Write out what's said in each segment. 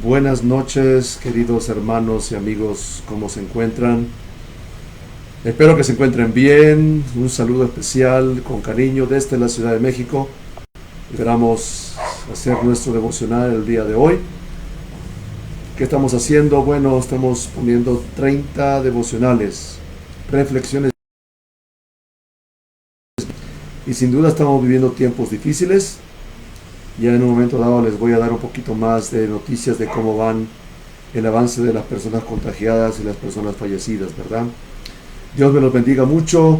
Buenas noches, queridos hermanos y amigos, ¿cómo se encuentran? Espero que se encuentren bien. Un saludo especial con cariño desde la Ciudad de México. Esperamos hacer nuestro devocional el día de hoy. ¿Qué estamos haciendo? Bueno, estamos poniendo 30 devocionales, reflexiones, y sin duda estamos viviendo tiempos difíciles. Ya en un momento dado les voy a dar un poquito más de noticias de cómo van el avance de las personas contagiadas y las personas fallecidas, ¿verdad? Dios me los bendiga mucho.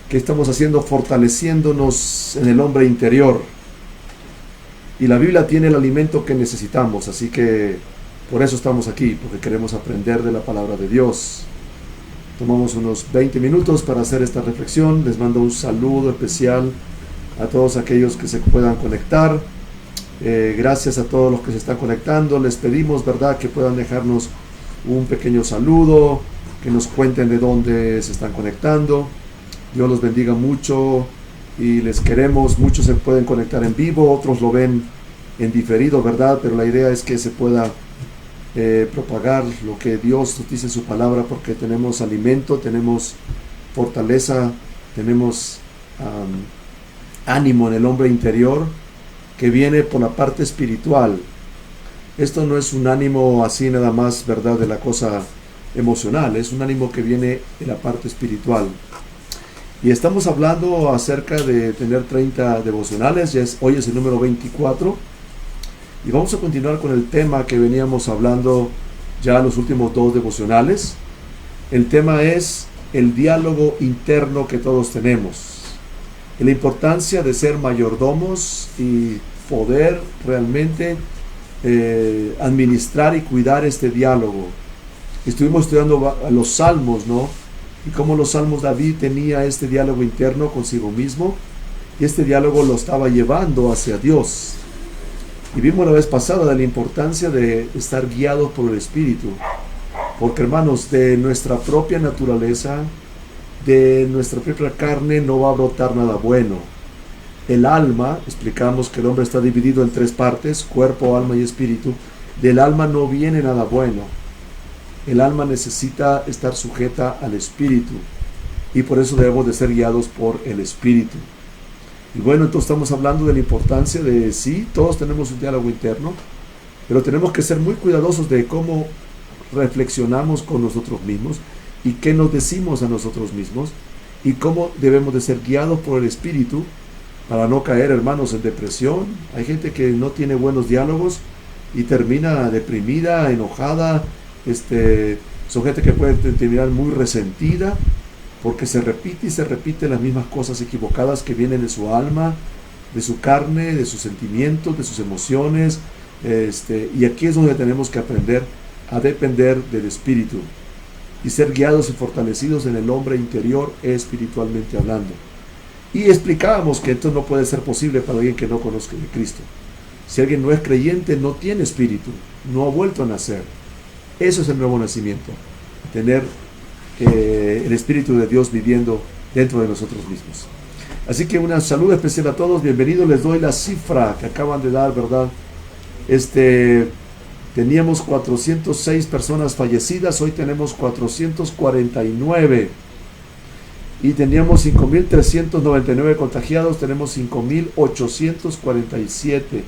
¿Qué estamos haciendo? Fortaleciéndonos en el hombre interior. Y la Biblia tiene el alimento que necesitamos, así que por eso estamos aquí, porque queremos aprender de la palabra de Dios. Tomamos unos 20 minutos para hacer esta reflexión. Les mando un saludo especial a todos aquellos que se puedan conectar. Gracias a todos los que se están conectando. Les pedimos, ¿verdad?, que puedan dejarnos un pequeño saludo, que nos cuenten de dónde se están conectando. Dios los bendiga mucho y les queremos. Muchos se pueden conectar en vivo, otros lo ven en diferido, ¿verdad? Pero la idea es que se pueda propagar lo que Dios nos dice en su palabra, porque tenemos alimento, tenemos fortaleza, tenemos ánimo en el hombre interior, que viene por la parte espiritual. Esto no es un ánimo así nada más, ¿verdad?, de la cosa emocional, es un ánimo que viene de la parte espiritual. Y estamos hablando acerca de tener 30 devocionales. Hoy es el número 24 y vamos a continuar con el tema que veníamos hablando ya en los últimos dos devocionales. El tema es el diálogo interno que todos tenemos, la importancia de ser mayordomos y poder realmente administrar y cuidar este diálogo. Estuvimos estudiando los salmos, ¿no? Y cómo los salmos, David tenía este diálogo interno consigo mismo, y este diálogo lo estaba llevando hacia Dios. Y vimos la vez pasada de la importancia de estar guiados por el Espíritu, porque, hermanos, de nuestra propia naturaleza, de nuestra propia carne no va a brotar nada bueno. El alma, explicamos que el hombre está dividido en tres partes: cuerpo, alma y espíritu. Del alma no viene nada bueno. El alma necesita estar sujeta al espíritu, y por eso debemos de ser guiados por el espíritu. Y bueno, entonces estamos hablando de la importancia de, sí, todos tenemos un diálogo interno, pero tenemos que ser muy cuidadosos de cómo reflexionamos con nosotros mismos y qué nos decimos a nosotros mismos, y cómo debemos de ser guiados por el Espíritu para no caer, hermanos, en depresión. Hay gente que no tiene buenos diálogos y termina deprimida, enojada. Son gente que puede terminar muy resentida porque se repite y se repite las mismas cosas equivocadas que vienen de su alma, de su carne, de sus sentimientos, de sus emociones. Y aquí es donde tenemos que aprender a depender del Espíritu y ser guiados y fortalecidos en el hombre interior, espiritualmente hablando. Y explicábamos que esto no puede ser posible para alguien que no conozca a Cristo. Si alguien no es creyente, no tiene espíritu, no ha vuelto a nacer. Eso es el nuevo nacimiento, tener el Espíritu de Dios viviendo dentro de nosotros mismos. Así que una saludo especial a todos, bienvenidos. Les doy la cifra que acaban de dar, ¿verdad? Teníamos 406 personas fallecidas, hoy tenemos 449. Y teníamos 5.399 contagiados, tenemos 5.847.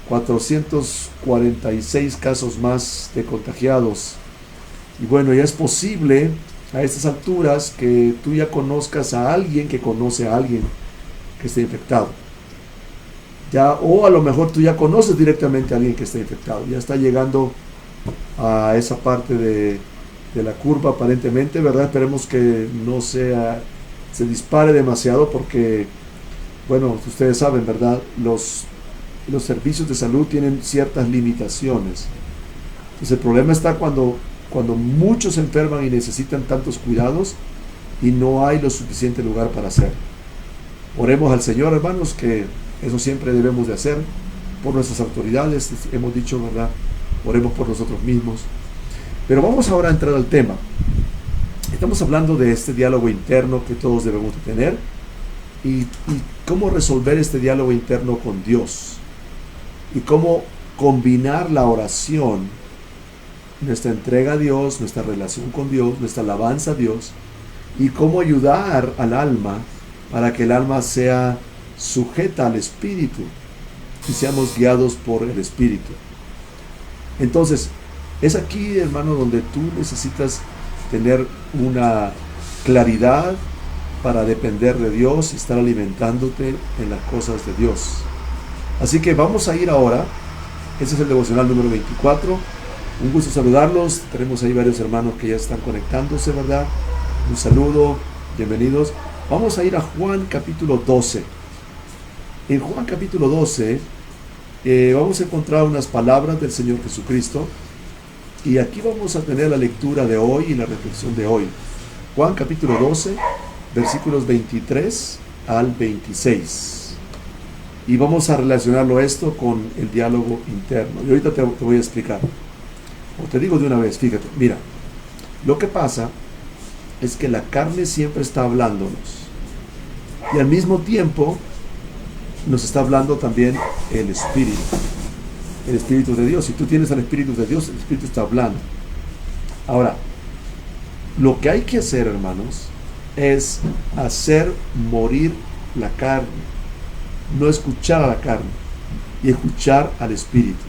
446 casos más de contagiados. Y bueno, ya es posible a estas alturas que tú ya conozcas a alguien que conoce a alguien que esté infectado. O a lo mejor tú ya conoces directamente a alguien que está infectado. Ya está llegando a esa parte de la curva aparentemente, ¿verdad? Esperemos que no se dispare demasiado, porque, bueno, ustedes saben, ¿verdad? Los servicios de salud tienen ciertas limitaciones. Entonces el problema está cuando muchos se enferman y necesitan tantos cuidados y no hay lo suficiente lugar para hacerlo. Oremos al Señor, hermanos, que eso siempre debemos de hacer por nuestras autoridades. Hemos dicho, ¿verdad? Oremos por nosotros mismos. Pero vamos ahora a entrar al tema. Estamos hablando de este diálogo interno que todos debemos de tener, y cómo resolver este diálogo interno con Dios, y cómo combinar la oración, nuestra entrega a Dios, nuestra relación con Dios, nuestra alabanza a Dios, y cómo ayudar al alma para que el alma sea sujeta al Espíritu y seamos guiados por el Espíritu. Entonces, es aquí, hermano, donde tú necesitas tener una claridad para depender de Dios y estar alimentándote en las cosas de Dios. Así que vamos a ir ahora. Ese es el devocional número 24. Un gusto saludarlos. Tenemos ahí varios hermanos que ya están conectándose, ¿verdad? Un saludo, bienvenidos. Vamos a ir a Juan capítulo 12. En Juan capítulo 12 vamos a encontrar unas palabras del Señor Jesucristo. Y aquí vamos a tener la lectura de hoy y la reflexión de hoy. Juan capítulo 12, versículos 23 al 26. Y vamos a relacionarlo esto con el diálogo interno. Y ahorita te voy a explicar. O te digo de una vez, fíjate, mira, lo que pasa es que la carne siempre está hablándonos. Y al mismo tiempo nos está hablando también el Espíritu. El Espíritu de Dios. Si tú tienes al Espíritu de Dios, el Espíritu está hablando. Ahora, lo que hay que hacer, hermanos, es hacer morir la carne. No escuchar a la carne y escuchar al Espíritu.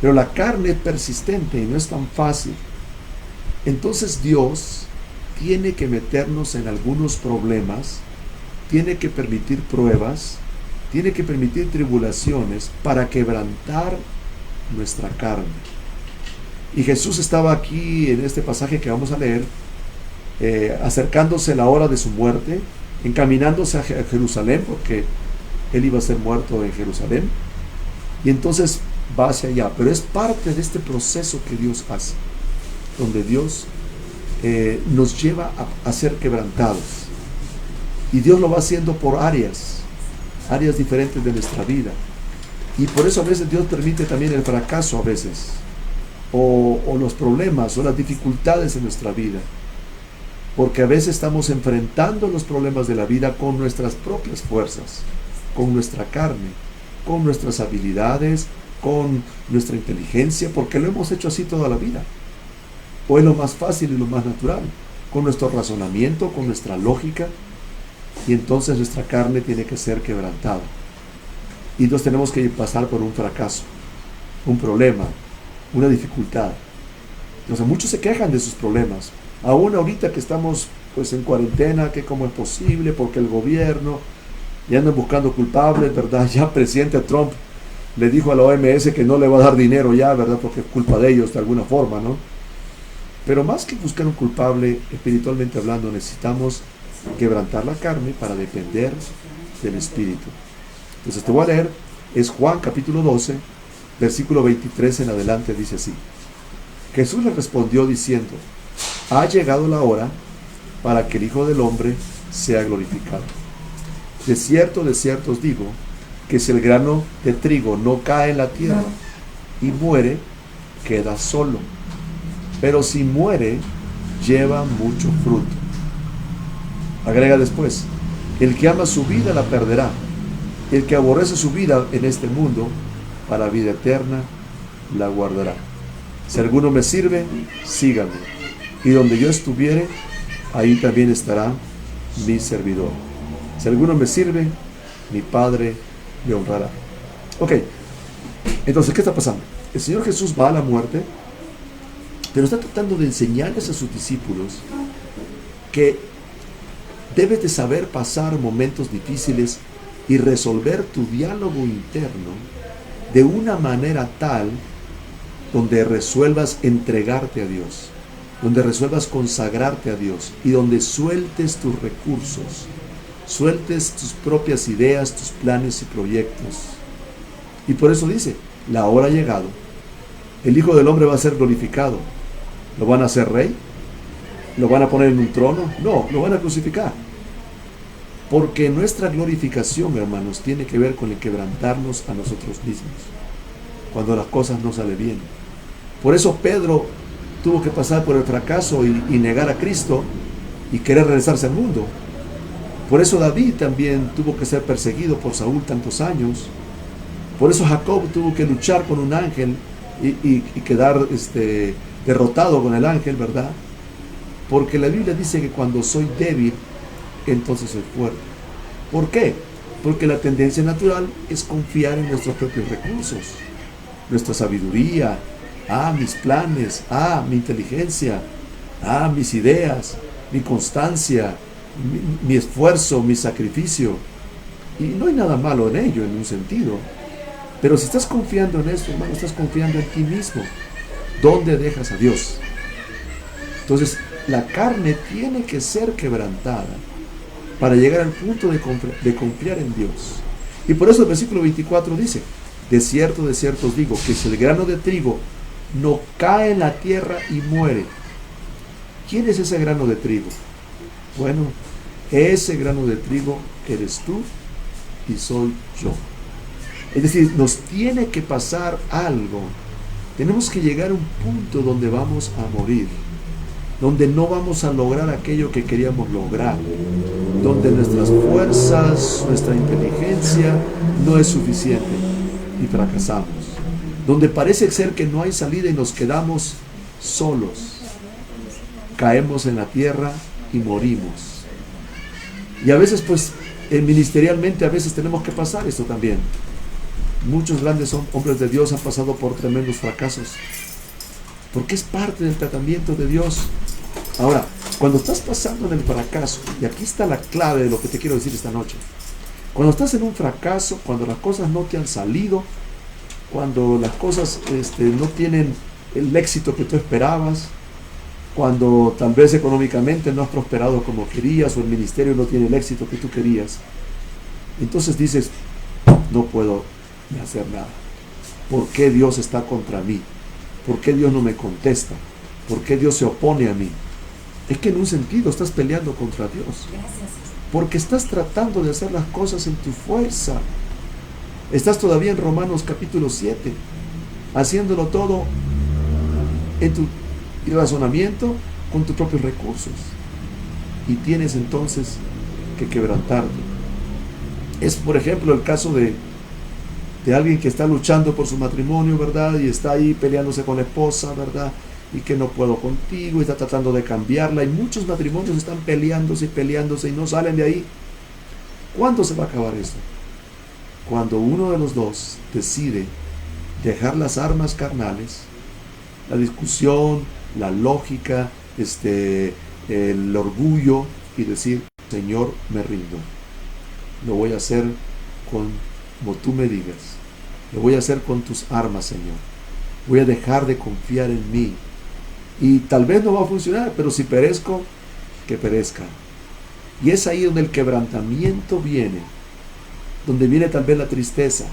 Pero la carne es persistente y no es tan fácil. Entonces Dios tiene que meternos en algunos problemas, tiene que permitir pruebas, tiene que permitir tribulaciones para quebrantar nuestra carne. Y Jesús estaba aquí en este pasaje que vamos a leer, acercándose la hora de su muerte, encaminándose a Jerusalén, porque él iba a ser muerto en Jerusalén, y entonces va hacia allá. Pero es parte de este proceso que Dios hace, donde Dios nos lleva a ser quebrantados. Y Dios lo va haciendo por áreas diferentes de nuestra vida. Y por eso a veces Dios permite también el fracaso a veces, o los problemas, o las dificultades en nuestra vida. Porque a veces estamos enfrentando los problemas de la vida con nuestras propias fuerzas, con nuestra carne, con nuestras habilidades, con nuestra inteligencia, porque lo hemos hecho así toda la vida. O es lo más fácil y lo más natural, con nuestro razonamiento, con nuestra lógica. Y entonces nuestra carne tiene que ser quebrantada. Y entonces tenemos que pasar por un fracaso, un problema, una dificultad. Entonces muchos se quejan de sus problemas. Aún ahorita que estamos pues en cuarentena, que cómo es posible, porque el gobierno, y andan buscando culpables, ¿verdad? Ya el presidente Trump le dijo a la OMS que no le va a dar dinero ya, ¿verdad? Porque es culpa de ellos de alguna forma, ¿no? Pero más que buscar un culpable, espiritualmente hablando, necesitamos quebrantar la carne para depender del Espíritu. Entonces te voy a leer, es Juan capítulo 12, versículo 23 en adelante, dice así. Jesús le respondió diciendo: ha llegado la hora para que el Hijo del Hombre sea glorificado. De cierto os digo, que si el grano de trigo no cae en la tierra y muere, queda solo. Pero si muere, lleva mucho fruto. Agrega después: el que ama su vida la perderá. El que aborrece su vida en este mundo, para la vida eterna la guardará. Si alguno me sirve, sígame. Y donde yo estuviere, ahí también estará mi servidor. Si alguno me sirve, mi Padre le honrará. Ok, entonces, ¿qué está pasando? El Señor Jesús va a la muerte, pero está tratando de enseñarles a sus discípulos que debes de saber pasar momentos difíciles y resolver tu diálogo interno de una manera tal donde resuelvas entregarte a Dios, donde resuelvas consagrarte a Dios y donde sueltes tus recursos, sueltes tus propias ideas, tus planes y proyectos. Y por eso dice, la hora ha llegado, el Hijo del Hombre va a ser glorificado. ¿Lo van a hacer rey? ¿Lo van a poner en un trono? No, lo van a crucificar. Porque nuestra glorificación, hermanos, tiene que ver con el quebrantarnos a nosotros mismos cuando las cosas no salen bien. Por eso Pedro tuvo que pasar por el fracaso y negar a Cristo y querer regresarse al mundo. Por eso David también tuvo que ser perseguido por Saúl tantos años, Por eso Jacob tuvo que luchar con un ángel y quedar derrotado con el ángel, ¿verdad? Porque la Biblia dice que cuando soy débil, entonces soy fuerte. ¿Por qué? Porque la tendencia natural es confiar en nuestros propios recursos, nuestra sabiduría, mis planes, mi inteligencia, mis ideas, mi constancia, mi esfuerzo, mi sacrificio. Y no hay nada malo en ello, en un sentido. Pero si estás confiando en esto, hermano, estás confiando en ti mismo. ¿Dónde dejas a Dios? Entonces, la carne tiene que ser quebrantada para llegar al punto de confiar en Dios. Y por eso el versículo 24 dice: de cierto os digo, que si el grano de trigo no cae en la tierra y muere. ¿Quién es ese grano de trigo? Bueno, ese grano de trigo eres tú y soy yo. Es decir, nos tiene que pasar algo. Tenemos que llegar a un punto donde vamos a morir, donde no vamos a lograr aquello que queríamos lograr, donde nuestras fuerzas, nuestra inteligencia no es suficiente y fracasamos, donde parece ser que no hay salida y nos quedamos solos, caemos en la tierra y morimos. Y a veces pues ministerialmente a veces tenemos que pasar esto también. Muchos grandes hombres de Dios han pasado por tremendos fracasos, porque es parte del tratamiento de Dios. Ahora, cuando estás pasando en el fracaso, y aquí está la clave de lo que te quiero decir esta noche, cuando estás en un fracaso, cuando las cosas no te han salido, cuando las cosas no tienen el éxito que tú esperabas, cuando tal vez económicamente no has prosperado como querías, o el ministerio no tiene el éxito que tú querías, entonces dices: no puedo hacer nada. ¿Por qué Dios está contra mí? ¿Por qué Dios no me contesta? ¿Por qué Dios se opone a mí? Es que en un sentido estás peleando contra Dios. Porque estás tratando de hacer las cosas en tu fuerza. Estás todavía en Romanos capítulo 7, haciéndolo todo en tu razonamiento con tus propios recursos. Y tienes entonces que quebrantarte. Es, por ejemplo, el caso de alguien que está luchando por su matrimonio, ¿verdad? Y está ahí peleándose con la esposa, ¿verdad? Y que no puedo contigo, y está tratando de cambiarla. Y muchos matrimonios están peleándose y no salen de ahí. ¿Cuándo se va a acabar esto? Cuando uno de los dos decide dejar las armas carnales, la discusión, la lógica, el orgullo, y decir: Señor, me rindo. Lo voy a hacer como tú me digas. Lo voy a hacer con tus armas, Señor. Voy a dejar de confiar en mí. Y tal vez no va a funcionar, pero si perezco, que perezca. Y es ahí donde el quebrantamiento viene, donde viene tal vez la tristeza,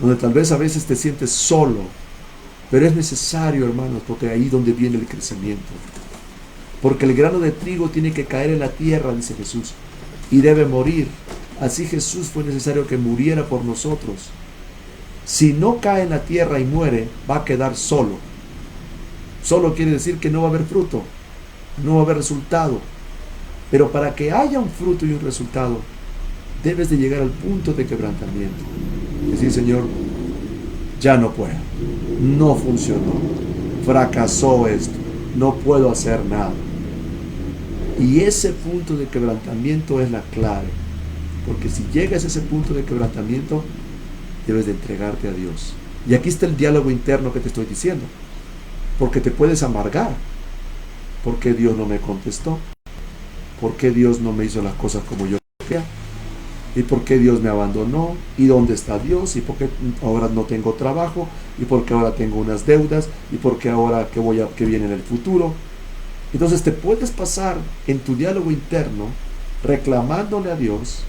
donde tal vez a veces te sientes solo, pero es necesario, hermanos, porque ahí es donde viene el crecimiento. Porque el grano de trigo tiene que caer en la tierra, dice Jesús, y debe morir. Así Jesús fue necesario que muriera por nosotros. Si no cae en la tierra y muere, va a quedar solo. Solo quiere decir que no va a haber fruto, no va a haber resultado. Pero para que haya un fruto y un resultado, debes de llegar al punto de quebrantamiento. Decir: Señor, ya no puedo, no funcionó, fracasó esto, no puedo hacer nada. Y ese punto de quebrantamiento es la clave. Porque si llegas a ese punto de quebrantamiento, debes de entregarte a Dios. Y aquí está el diálogo interno que te estoy diciendo. Porque te puedes amargar. ¿Por qué Dios no me contestó? ¿Por qué Dios no me hizo las cosas como yo quería? ¿Y por qué Dios me abandonó? ¿Y dónde está Dios? ¿Y por qué ahora no tengo trabajo? ¿Y por qué ahora tengo unas deudas? ¿Y por qué ahora que viene en el futuro? Entonces te puedes pasar en tu diálogo interno reclamándole a Dios,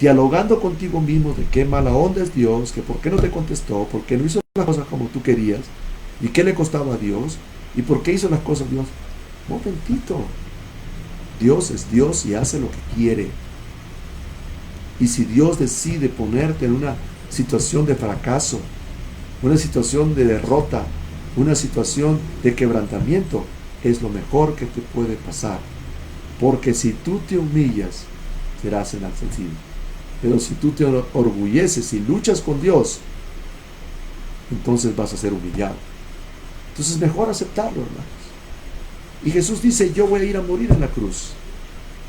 dialogando contigo mismo de qué mala onda es Dios, que por qué no te contestó, por qué no hizo las cosas como tú querías, y qué le costaba a Dios, y por qué hizo las cosas Dios. Momentito, Dios es Dios y hace lo que quiere. Y si Dios decide ponerte en una situación de fracaso, una situación de derrota, una situación de quebrantamiento, es lo mejor que te puede pasar. Porque si tú te humillas, serás enaltecido. Pero si tú te orgulleces y luchas con Dios, entonces vas a ser humillado. Entonces mejor aceptarlo, hermanos. Y Jesús dice, yo voy a ir a morir en la cruz.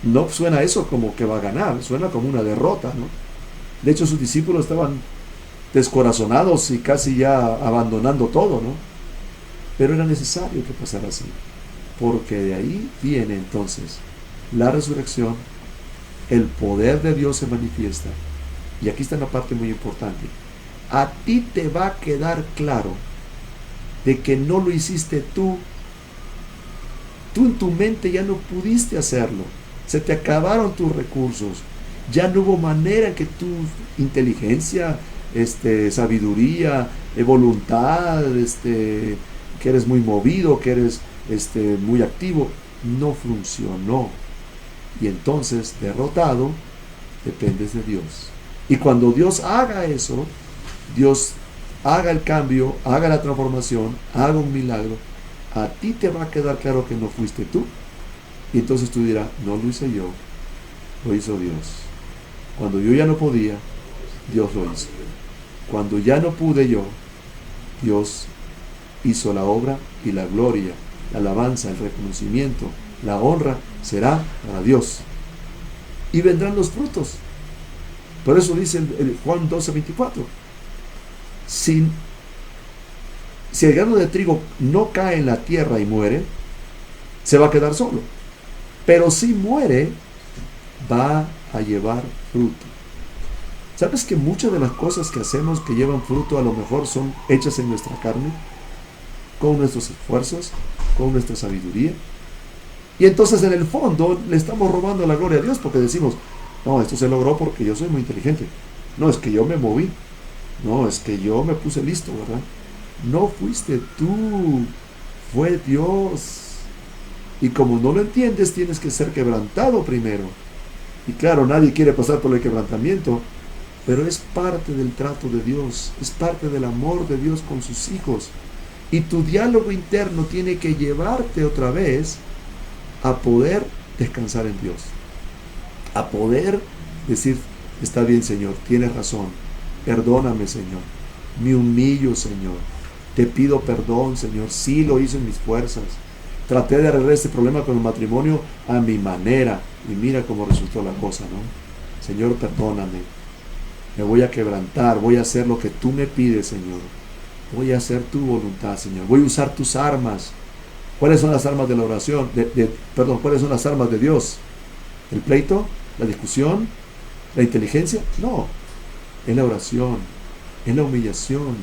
No suena eso como que va a ganar, suena como una derrota, ¿no? De hecho, sus discípulos estaban descorazonados y casi ya abandonando todo, ¿no? Pero era necesario que pasara así, porque de ahí viene entonces la resurrección, el poder de Dios se manifiesta. Y aquí está una parte muy importante. A ti te va a quedar claro de que no lo hiciste tú. Tú en tu mente ya no pudiste hacerlo. Se te acabaron tus recursos. Ya no hubo manera que tu inteligencia, sabiduría, voluntad, que eres muy movido, que eres muy activo, no funcionó. Y entonces, derrotado, dependes de Dios. Y cuando Dios haga eso, Dios haga el cambio, haga la transformación, haga un milagro, a ti te va a quedar claro que no fuiste tú. Y entonces tú dirás, no lo hice yo, lo hizo Dios. Cuando yo ya no podía, Dios lo hizo. Cuando ya no pude yo, Dios hizo la obra, y la gloria, la alabanza, el reconocimiento, la honra será para Dios. Y vendrán los frutos. Por eso dice el Juan 12:24. Si el grano de trigo no cae en la tierra y muere, se va a quedar solo. Pero si muere, va a llevar fruto. ¿Sabes que muchas de las cosas que hacemos que llevan fruto a lo mejor son hechas en nuestra carne? Con nuestros esfuerzos, con nuestra sabiduría. Y entonces en el fondo le estamos robando la gloria a Dios, porque decimos, no, esto se logró porque yo soy muy inteligente. No, es que yo me moví. No, es que yo me puse listo, ¿verdad? No fuiste tú, fue Dios. Y como no lo entiendes, tienes que ser quebrantado primero. Y claro, nadie quiere pasar por el quebrantamiento, pero es parte del trato de Dios, es parte del amor de Dios con sus hijos. Y tu diálogo interno tiene que llevarte otra vez a poder descansar en Dios, a poder decir, está bien, Señor, tienes razón, perdóname, Señor, me humillo, Señor, te pido perdón, Señor, sí lo hice en mis fuerzas, traté de arreglar este problema con el matrimonio a mi manera, y mira cómo resultó la cosa, ¿no? Señor, perdóname, me voy a quebrantar, voy a hacer lo que tú me pides, Señor, voy a hacer tu voluntad, Señor, voy a usar tus armas. ¿Cuáles son las armas de la oración? ¿Cuáles son las armas de Dios? ¿El pleito? ¿La discusión? ¿La inteligencia? No, es la oración, es la humillación,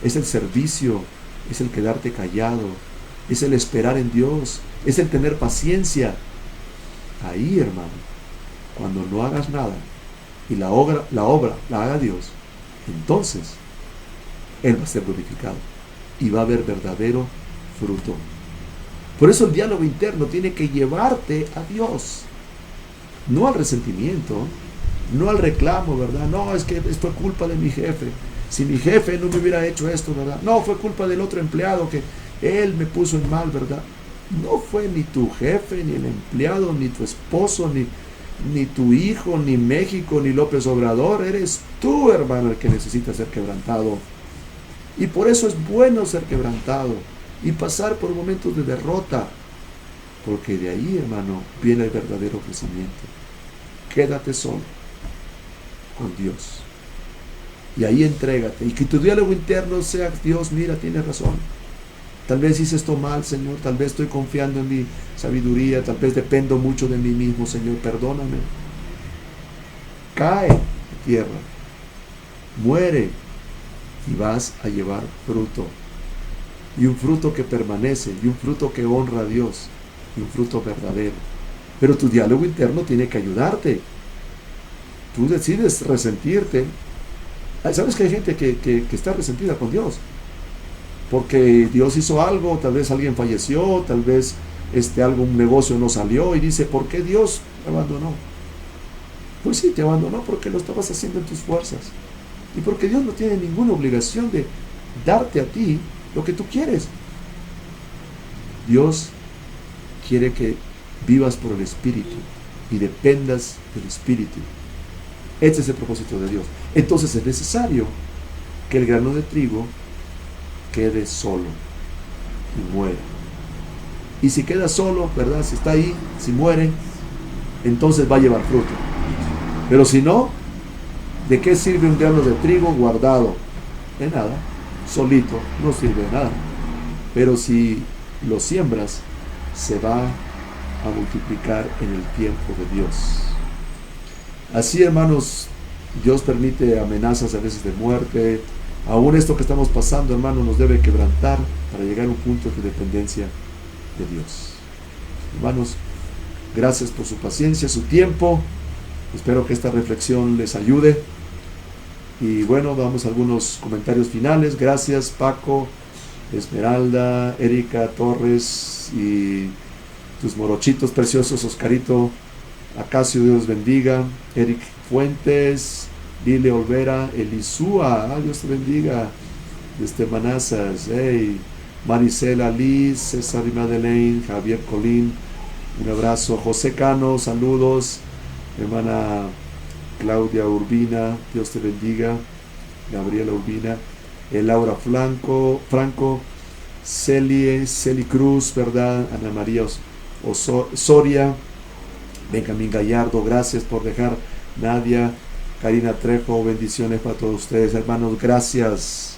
es el servicio, es el quedarte callado, es el esperar en Dios, es el tener paciencia. Ahí, hermano, cuando no hagas nada y la obra la haga Dios, entonces Él va a ser glorificado y va a haber verdadero fruto. Por eso el diálogo interno tiene que llevarte a Dios, no al resentimiento, no al reclamo, ¿verdad? No, es que fue culpa de mi jefe. Si mi jefe no me hubiera hecho esto, ¿verdad? No, fue culpa del otro empleado que él me puso en mal, ¿verdad? No fue ni tu jefe, ni el empleado, ni tu esposo, ni tu hijo, ni México, ni López Obrador. Eres tú, hermano, el que necesita ser quebrantado. Y por eso es bueno ser quebrantado y pasar por momentos de derrota, porque de ahí, hermano, viene el verdadero crecimiento. Quédate solo con Dios y ahí entrégate, y que tu diálogo interno sea, Dios, mira, tienes razón, tal vez hice esto mal, Señor, tal vez estoy confiando en mi sabiduría, tal vez dependo mucho de mí mismo, Señor, perdóname. Cae a tierra, muere, y vas a llevar fruto, y un fruto que permanece, y un fruto que honra a Dios, y un fruto verdadero. Pero tu diálogo interno tiene que ayudarte. Tú decides resentirte. ¿Sabes que hay gente que está resentida con Dios? Porque Dios hizo algo, tal vez alguien falleció, tal vez un negocio no salió, y dice, ¿por qué Dios me abandonó? Pues sí, te abandonó porque lo estabas haciendo en tus fuerzas. Y porque Dios no tiene ninguna obligación de darte a ti lo que tú quieres. Dios quiere que vivas por el Espíritu y dependas del Espíritu. Este es el propósito de Dios. Entonces es necesario que el grano de trigo quede solo y muera. Y si queda solo, ¿verdad? Si está ahí, si muere, entonces va a llevar fruto. Pero si no, ¿de qué sirve un grano de trigo guardado? De nada, solito, no sirve de nada. Pero si lo siembras, se va a multiplicar en el tiempo de Dios. Así, hermanos, Dios permite amenazas a veces de muerte. Aún esto que estamos pasando, hermanos, nos debe quebrantar para llegar a un punto de dependencia de Dios. Hermanos, gracias por su paciencia, su tiempo. Espero que esta reflexión les ayude. Y bueno, vamos a algunos comentarios finales. Gracias, Paco, Esmeralda, Erika Torres y tus morochitos preciosos, Oscarito Acacio, Dios bendiga. Eric Fuentes, Lile Olvera, Elisúa, Dios te bendiga. Desde Manazas, hey. Maricela Liz, César y Madeleine, Javier Colín, un abrazo. José Cano, saludos. Hermana Claudia Urbina, Dios te bendiga. Gabriela Urbina, Laura Franco, Celi Cruz, ¿verdad? Ana María Soria, Benjamín Gallardo, gracias por dejar. Nadia, Karina Trejo, bendiciones para todos ustedes, hermanos, gracias.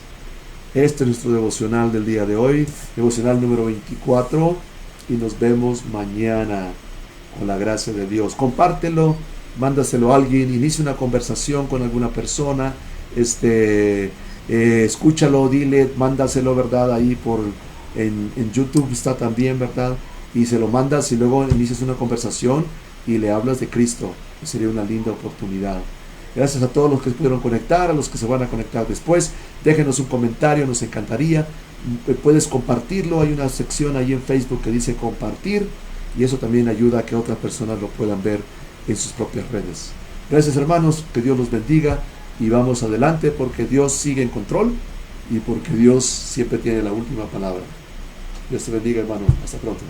Este es nuestro devocional del día de hoy, devocional número 24, y nos vemos mañana con la gracia de Dios. Compártelo, mándaselo a alguien, inicia una conversación con alguna persona, escúchalo, dile, mándaselo, ¿verdad? Ahí en YouTube está también, ¿verdad? Y se lo mandas y luego inicias una conversación y le hablas de Cristo. Sería una linda oportunidad. Gracias a todos los que pudieron conectar, a los que se van a conectar después. Déjenos un comentario, nos encantaría. Puedes compartirlo, hay una sección ahí en Facebook que dice compartir, y eso también ayuda a que otras personas lo puedan ver en sus propias redes. Gracias, hermanos, que Dios los bendiga y vamos adelante porque Dios sigue en control y porque Dios siempre tiene la última palabra. Dios te bendiga, hermano. Hasta pronto.